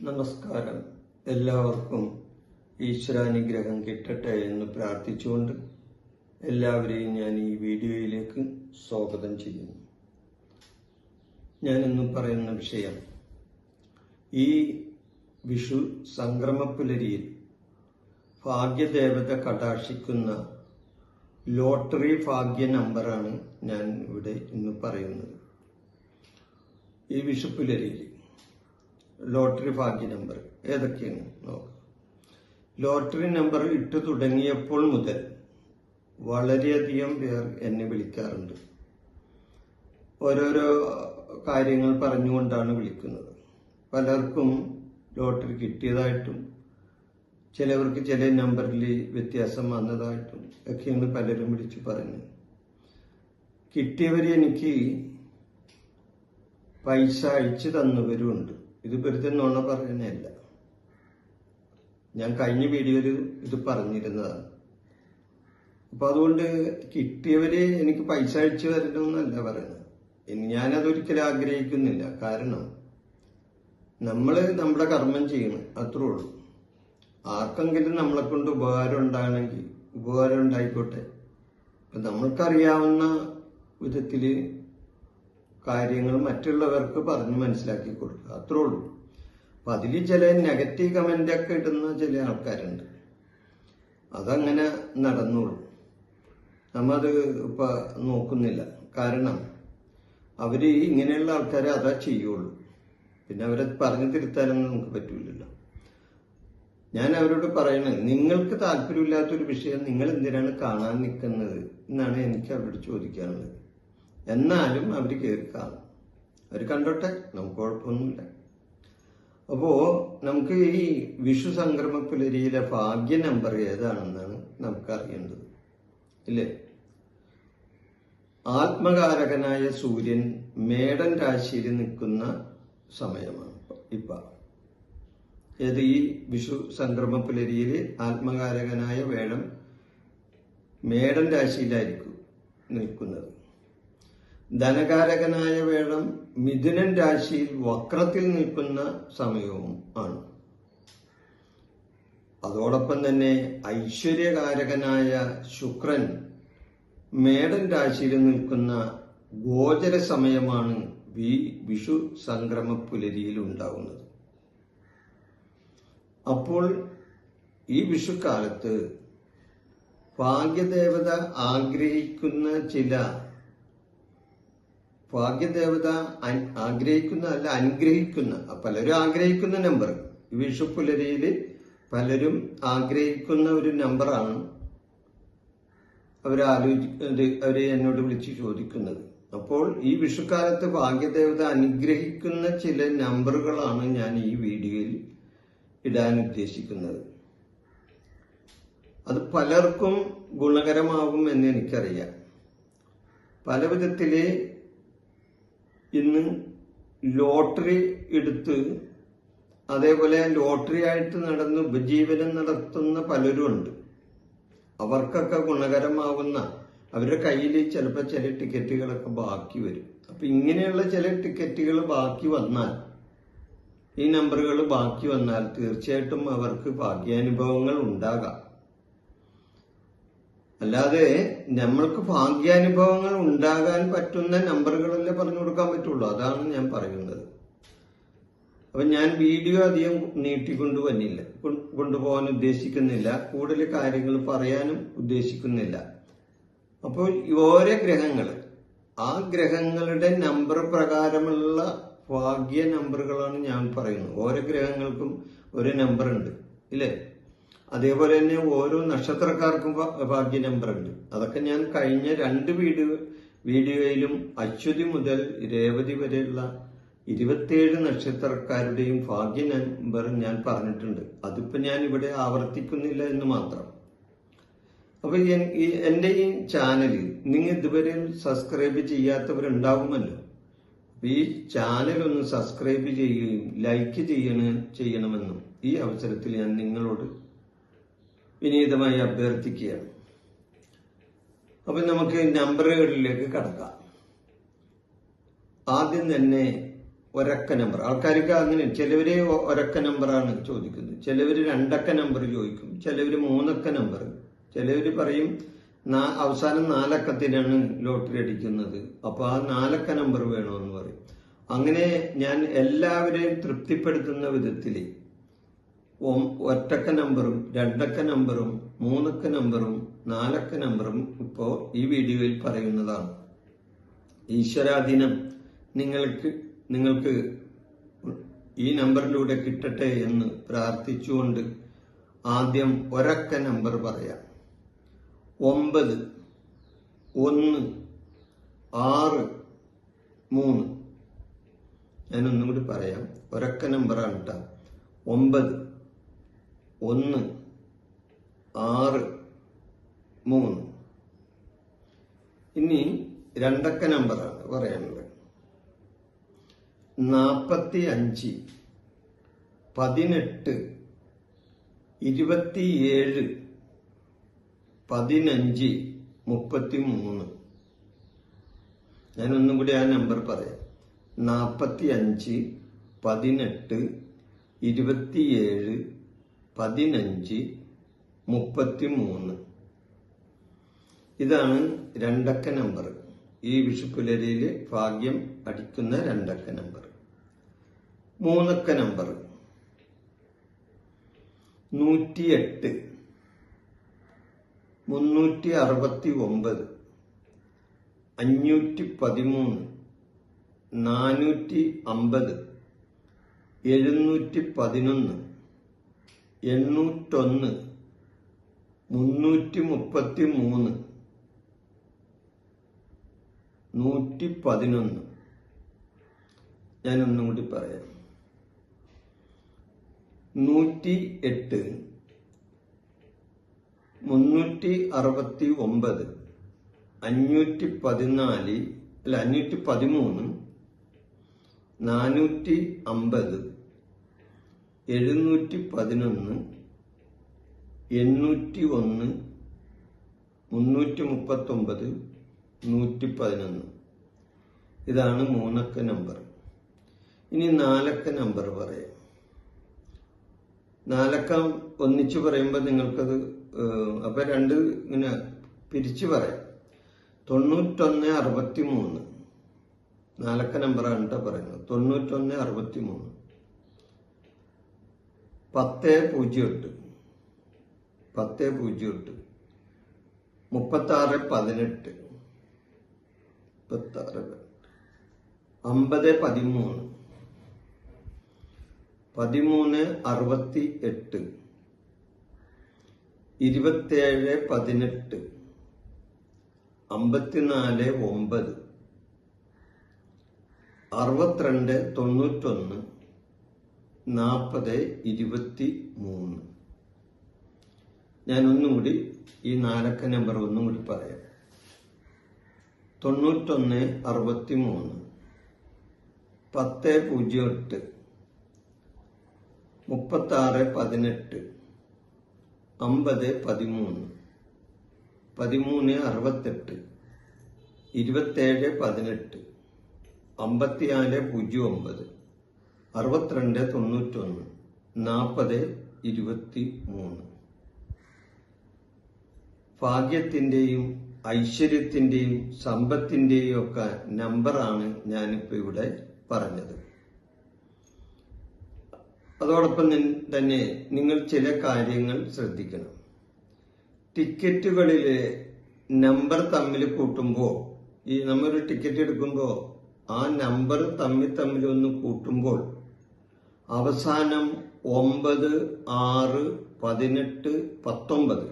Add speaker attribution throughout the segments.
Speaker 1: നമസ്കാരം. എല്ലാവർക്കും ഈശ്വരാനുഗ്രഹം കിട്ടട്ടെ എന്ന് പ്രാർത്ഥിച്ചുകൊണ്ട് എല്ലാവരെയും ഞാൻ ഈ വീഡിയോയിലേക്ക് സ്വാഗതം ചെയ്യുന്നു. ഞാനിന്ന് പറയുന്ന വിഷയം ഈ വിഷു സംക്രമപ്പുലരിയിൽ ഭാഗ്യദേവത കടാക്ഷിക്കുന്ന ലോട്ടറി ഭാഗ്യ നമ്പറാണ് ഞാൻ ഇവിടെ ഇന്ന് പറയുന്നത്. ഈ വിഷുപ്പുലരിയിൽ ലോട്ടറി ഭാഗ്യ നമ്പർ ഏതൊക്കെയാണ് നോക്കാം. ലോട്ടറി നമ്പർ ഇട്ടു തുടങ്ങിയപ്പോൾ മുതൽ വളരെയധികം പേർ എന്നെ വിളിക്കാറുണ്ട്. ഓരോരോ കാര്യങ്ങൾ പറഞ്ഞുകൊണ്ടാണ് വിളിക്കുന്നത്. പലർക്കും ലോട്ടറി കിട്ടിയതായിട്ടും ചിലവർക്ക് ചില നമ്പറിൽ വ്യത്യാസം വന്നതായിട്ടും ഒക്കെയാണ് പലരും വിളിച്ചു പറഞ്ഞത്. കിട്ടിയവർ എനിക്ക് പൈസ അയച്ചു തന്നവരുമുണ്ട്. ഇത് വെറുതെ നുണ പറയുന്നതല്ല. ഞാൻ കഴിഞ്ഞ വീഡിയോയിൽ ഇത് പറഞ്ഞിരുന്നതാണ്. അപ്പൊ അതുകൊണ്ട് കിട്ടിയവര് എനിക്ക് പൈസ അയച്ചു തരണമെന്നല്ല പറയുന്നത്. ഞാനതൊരിക്കലും ആഗ്രഹിക്കുന്നില്ല. കാരണം നമ്മുടെ കർമ്മം ചെയ്യണം, അത്രേ ഉള്ളൂ. ആർക്കെങ്കിലും നമ്മളെ കൊണ്ട് ഉപകാരം ഉണ്ടാകണമെങ്കിൽ ഉപകാരം ഉണ്ടായിക്കോട്ടെ. ഇപ്പൊ നമ്മൾക്കറിയാവുന്ന വിധത്തില് കാര്യങ്ങൾ മറ്റുള്ളവർക്ക് പറഞ്ഞ് മനസ്സിലാക്കി കൊടുക്കുക, അത്രേ ഉള്ളൂ. അപ്പൊ അതിൽ ചില നെഗറ്റീവ് കമന്റ് ഒക്കെ ഇടുന്ന ചില ആൾക്കാരുണ്ട്. അതങ്ങനെ നടന്നോളൂ. നമ്മത് ഇപ്പൊ നോക്കുന്നില്ല. കാരണം അവര് ഇങ്ങനെയുള്ള ആൾക്കാരെ അതാ ചെയ്യുള്ളൂ. പിന്നെ അവരെ പറഞ്ഞു തിരുത്താനൊന്നും നമുക്ക് പറ്റൂലല്ലോ. ഞാൻ അവരോട് പറയണത്, നിങ്ങൾക്ക് താല്പര്യമില്ലാത്തൊരു വിഷയം നിങ്ങൾ എന്തിനാണ് കാണാൻ നിൽക്കുന്നത് എന്നാണ് എനിക്ക് അവരോട് ചോദിക്കാനുള്ളത്. എന്നാലും അവര് കയറി കാണും. അവര് കണ്ടോട്ടെ, നമുക്ക് കുഴപ്പമൊന്നുമില്ല. അപ്പോ നമുക്ക് ഈ വിഷു സംക്രമ പുലരിയിലെ ഭാഗ്യ നമ്പർ ഏതാണെന്നാണ് നമുക്ക് അറിയേണ്ടത്, ഇല്ലേ? ആത്മകാരകനായ സൂര്യൻ മേടൻ രാശിയിൽ നിൽക്കുന്ന സമയമാണ് ഇപ്പൊ. ഏത് ഈ വിഷു സംക്രമ പുലരിയിൽ ആത്മകാരകനായ വേഴം മേടൻ രാശിയിലായിരിക്കും നിൽക്കുന്നത്. ധനകാരകനായ വേഴം മിഥുനൻ രാശിയിൽ വക്രത്തിൽ നിൽക്കുന്ന സമയവും ആണ്. അതോടൊപ്പം തന്നെ ഐശ്വര്യകാരകനായ ശുക്രൻ മേടൻ രാശിയിൽ നിൽക്കുന്ന ഗോചര സമയമാണ് വിഷു സംക്രമ പുലരിയിൽ ഉണ്ടാകുന്നത്. അപ്പോൾ ഈ വിഷുക്കാലത്ത് ഭാഗ്യദേവത ആഗ്രഹിക്കുന്ന ഭാഗ്യദേവത ആഗ്രഹിക്കുന്ന അല്ല അനുഗ്രഹിക്കുന്ന, പലരും ആഗ്രഹിക്കുന്ന നമ്പർ, വിഷു പുലരിയിൽ പലരും ആഗ്രഹിക്കുന്ന ഒരു നമ്പറാണ് അവര് എന്നോട് വിളിച്ച് ചോദിക്കുന്നത്. അപ്പോൾ ഈ വിഷുക്കാലത്ത് ഭാഗ്യദേവത അനുഗ്രഹിക്കുന്ന ചില നമ്പറുകളാണ് ഞാൻ ഈ വീഡിയോയിൽ ഇടാൻ ഉദ്ദേശിക്കുന്നത്. അത് പലർക്കും ഗുണകരമാകും എന്ന് എനിക്കറിയാം. പല വിധത്തില് ഇന്ന് ലോട്ടറി എടുത്ത് അതേപോലെ ലോട്ടറി ആയിട്ട് നടന്ന് ഉപജീവനം നടത്തുന്ന പലരും ഉണ്ട്. അവർക്കൊക്കെ ഗുണകരമാകുന്ന, അവരുടെ കയ്യിൽ ചിലപ്പോൾ ചില ടിക്കറ്റുകളൊക്കെ ബാക്കി വരും. അപ്പൊ ഇങ്ങനെയുള്ള ചില ടിക്കറ്റുകൾ ബാക്കി വന്നാൽ, ഈ നമ്പറുകൾ ബാക്കി വന്നാൽ തീർച്ചയായിട്ടും അവർക്ക് ഭാഗ്യാനുഭവങ്ങൾ ഉണ്ടാകാം. അല്ലാതെ നമ്മൾക്ക് ഭാഗ്യാനുഭവങ്ങൾ ഉണ്ടാകാൻ പറ്റുന്ന നമ്പറുകളല്ലേ പറഞ്ഞു കൊടുക്കാൻ പറ്റുള്ളൂ. അതാണ് ഞാൻ പറയുന്നത്. അപ്പൊ ഞാൻ വീഡിയോ അധികം കൊണ്ടുപോകാൻ ഉദ്ദേശിക്കുന്നില്ല. കൂടുതൽ കാര്യങ്ങൾ പറയാനും ഉദ്ദേശിക്കുന്നില്ല. അപ്പോൾ ഓരോ ഗ്രഹങ്ങൾ, ആ ഗ്രഹങ്ങളുടെ നമ്പർ പ്രകാരമുള്ള ഭാഗ്യ നമ്പറുകളാണ് ഞാൻ പറയുന്നത്. ഓരോ ഗ്രഹങ്ങൾക്കും ഒരു നമ്പർ ഉണ്ട്, ഇല്ലേ? അതേപോലെ തന്നെ ഓരോ നക്ഷത്രക്കാർക്കും ഭാഗ്യ നമ്പർ ഉണ്ട്. അതൊക്കെ ഞാൻ കഴിഞ്ഞ 2 വീഡിയോയിലും അശ്വതി മുതൽ രേവതി വരെയുള്ള 27 നക്ഷത്രക്കാരുടെയും ഭാഗ്യ നമ്പർ ഞാൻ പറഞ്ഞിട്ടുണ്ട്. അതിപ്പോ ഞാൻ ഇവിടെ ആവർത്തിക്കുന്നില്ല എന്ന് മാത്രം. അപ്പൊ എന്റെ ഈ ചാനലിൽ നിങ്ങൾ ഇതുവരെ സബ്സ്ക്രൈബ് ചെയ്യാത്തവരുണ്ടാകുമല്ലോ. ഈ ചാനൽ ഒന്ന് സബ്സ്ക്രൈബ് ചെയ്യുകയും ലൈക്ക് ചെയ്യണമെന്നും ഈ അവസരത്തിൽ ഞാൻ നിങ്ങളോട് വിനീതമായി അഭ്യർത്ഥിക്കുകയാണ്. അപ്പൊ നമുക്ക് നമ്പറുകളിലേക്ക് കടക്കാം. ആദ്യം തന്നെ ഒരക്ക നമ്പർ. ആൾക്കാർക്ക് അങ്ങനെ ചിലവര് ഒരക്ക നമ്പറാണ് ചോദിക്കുന്നത്, ചിലവര് 2 അക്ക നമ്പർ ചോദിക്കും, ചിലവര് 3 അക്ക നമ്പർ, ചിലവര് പറയും അവസാനം 4 അക്കത്തിനാണ് ലോട്ടറി അടിക്കുന്നത്, അപ്പൊ ആ 4 അക്ക നമ്പർ വേണമെന്ന് പറയും. അങ്ങനെ ഞാൻ എല്ലാവരെയും തൃപ്തിപ്പെടുത്തുന്ന വിധത്തില് ഒറ്റക്ക നമ്പറും 2 അക്ക നമ്പറും 3 അക്ക നമ്പറും 4 അക്ക നമ്പറും ഇപ്പോ ഈ വീഡിയോയിൽ പറയുന്നതാണ്. ഈശ്വരാധീനം നിങ്ങൾക്ക് ഈ നമ്പറിലൂടെ കിട്ടട്ടെ എന്ന് പ്രാർത്ഥിച്ചുകൊണ്ട് ആദ്യം ഒരക്ക നമ്പർ പറയാം. 9 1 6 3. ഞാനൊന്നും കൂടി പറയാം, ഒരക്ക നമ്പറാണ് കേട്ടോ. 9 1 6 3. ഇനി 2 അക്ക നമ്പറാണ് പറയാനുള്ളത്. 45 18 27 15 33. ഞാനൊന്നും കൂടി ആ നമ്പർ പറയാം. 45 18 27 15 33. ഇതാണ് 2 അക്ക നമ്പർ. ഈ വിഷുപ്പുലരിയില് ഭാഗ്യം അടിക്കുന്ന 2 അക്ക നമ്പർ. 3 അക്ക നമ്പർ 108 369 513 450 711 801 333 111. ഞാനൊന്നും കൂടി പറയാം. 108 369 513 450 711 801 339 111. ഇതാണ് 3 അക്ക നമ്പർ. ഇനി 4 അക്ക നമ്പർ പറയാം. 4 അക്ക ഒന്നിച്ചു പറയുമ്പോൾ നിങ്ങൾക്കത് അപ്പൊ 2 ഇങ്ങനെ പിരിച്ചു പറയാം. 91 63. 4 അക്ക നമ്പറാണ് കേട്ടോ പറയുന്നത്. 91 63. 10 08 10 08 36 18 50 13 13 68 27 18 54 9 62 91 40 23. ഞാൻ ഒന്നുകൂടി ഈ 4 അക്ക നമ്പർ ഒന്നും കൂടി പറയാം. 91 63 10 08 36 18 50 13 13 68 27 18 54 09 62 91 40 23. ഭാഗ്യത്തിന്റെയും ഐശ്വര്യത്തിന്റെയും സമ്പത്തിന്റെയും ഒക്കെ നമ്പറാണ് ഞാനിപ്പോ ഇവിടെ പറഞ്ഞത്. അതോടൊപ്പം തന്നെ നിങ്ങൾ ചില കാര്യങ്ങൾ ശ്രദ്ധിക്കണം. ടിക്കറ്റുകളിലെ നമ്പർ തമ്മിൽ കൂട്ടുമ്പോൾ, ഈ നമ്മളൊരു ടിക്കറ്റ് എടുക്കുമ്പോൾ ആ നമ്പർ തമ്മിൽ ഒന്ന് കൂട്ടുമ്പോൾ അവസാനം 9 6 18 19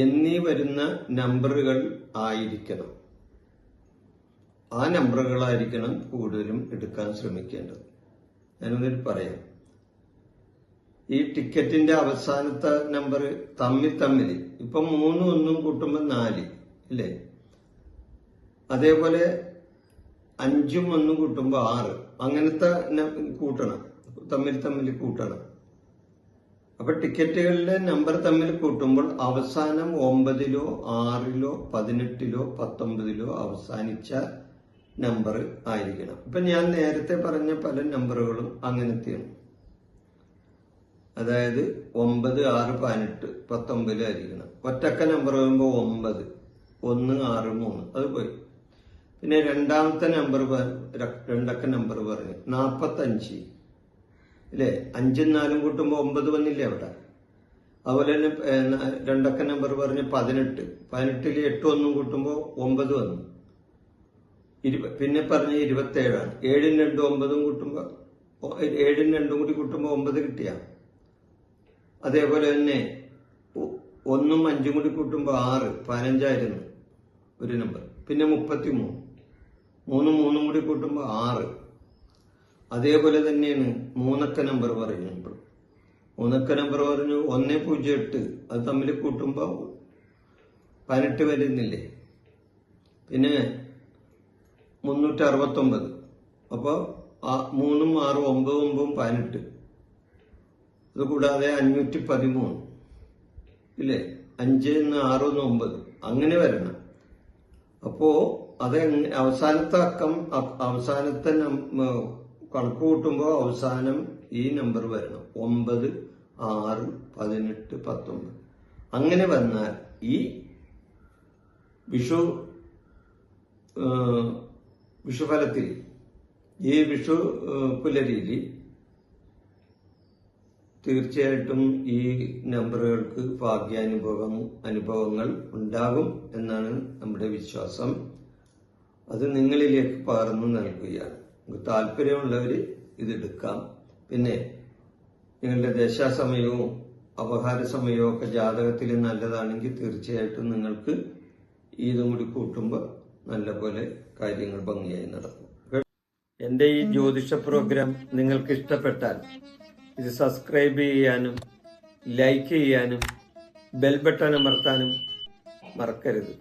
Speaker 1: എന്നീ വരുന്ന നമ്പറുകൾ ആയിരിക്കണം. ആ നമ്പറുകളായിരിക്കണം കൂടുതലും എടുക്കാൻ ശ്രമിക്കേണ്ടത്. ഞാനൊന്നിട്ട് പറയാം. ഈ ടിക്കറ്റിന്റെ അവസാനത്തെ നമ്പർ തമ്മിൽ ഇപ്പൊ 3 1 കൂട്ടുമ്പോൾ 4 അല്ലേ? അതേപോലെ 5 1 കൂട്ടുമ്പോൾ 6. അങ്ങനത്തെ കൂട്ടണം, തമ്മിൽ കൂട്ടണം. അപ്പൊ ടിക്കറ്റുകളിലെ നമ്പർ തമ്മിൽ കൂട്ടുമ്പോൾ അവസാനം 9 6 18 19 അവസാനിച്ച നമ്പർ ആയിരിക്കണം. ഇപ്പൊ ഞാൻ നേരത്തെ പറഞ്ഞ പല നമ്പറുകളും അങ്ങനത്തെയാണ്. അതായത് 9, 6, 18, 19 ആയിരിക്കണം. ഒറ്റക്ക നമ്പർ വരുമ്പോൾ 9, 1, 6, 3 അത് പോയി. പിന്നെ രണ്ടാമത്തെ നമ്പർ രണ്ടക്ക നമ്പർ പറഞ്ഞു 45 അല്ലേ? 5ഉം 4ഉം കൂട്ടുമ്പോ 9 വന്നില്ലേ അവിടെ? അതുപോലെ തന്നെ രണ്ടക്ക നമ്പർ പറഞ്ഞ് 18, 18ൽ 8 1 കൂട്ടുമ്പോ 9 വന്നു. പിന്നെ പറഞ്ഞ് 27ആണ്. 7ഉം 2ഉം 9ഉം കൂട്ടുമ്പോ 7ഉം 2ഉം കൂടി കൂട്ടുമ്പോ 9 കിട്ടിയ. അതേപോലെ തന്നെ 1ഉം 5ഉം കൂടി കൂട്ടുമ്പോ 6, 15ആയിരുന്നു ഒരു നമ്പർ. പിന്നെ 33, 3ഉം 3ഉം കൂടി കൂട്ടുമ്പോ 6. അതേപോലെ തന്നെയാണ് 3 അക്ക നമ്പർ പറയുമ്പോൾ 3 അക്ക നമ്പർ പറഞ്ഞു 108, അത് തമ്മിൽ കൂട്ടുമ്പോ 18 വരുന്നില്ലേ? പിന്നെ 369, അപ്പൊ 3ഉം 6ഉം 9, 9, 18. അതുകൂടാതെ 513 ഇല്ലേ? 5, 6, 9 അങ്ങനെ വരണം. അപ്പോ അത് അവസാനത്തെ അക്കം അവസാനത്തെ കണക്ക് കൂട്ടുമ്പോ അവസാനം ഈ നമ്പർ വരണം. 9, 6, 18, 19 അങ്ങനെ വന്നാൽ ഈ വിഷുഫലത്തിൽ ഈ വിഷു പുലരിയിൽ തീർച്ചയായിട്ടും ഈ നമ്പറുകൾക്ക് അനുഭവങ്ങൾ ഉണ്ടാകും എന്നാണ് നമ്മുടെ വിശ്വാസം. അത് നിങ്ങളിലേക്ക് പകർന്നു നൽകുകയാണ്. താല്പര്യമുള്ളവർ ഇതെടുക്കാം. പിന്നെ നിങ്ങളുടെ ദശാസമയവും അപഹാര സമയവും ഒക്കെ ജാതകത്തിൽ നല്ലതാണെങ്കിൽ തീർച്ചയായിട്ടും നിങ്ങൾക്ക് ഇതും കൂടി കൂട്ടുമ്പോൾ നല്ലപോലെ കാര്യങ്ങൾ ഭംഗിയായി നടക്കും. എൻ്റെ ഈ ജ്യോതിഷ പ്രോഗ്രാം നിങ്ങൾക്ക് ഇഷ്ടപ്പെട്ടാൽ ഇത് സബ്സ്ക്രൈബ് ചെയ്യാനും ലൈക്ക് ചെയ്യാനും ബെൽ ബട്ടൺ അമർത്താനും മറക്കരുത്.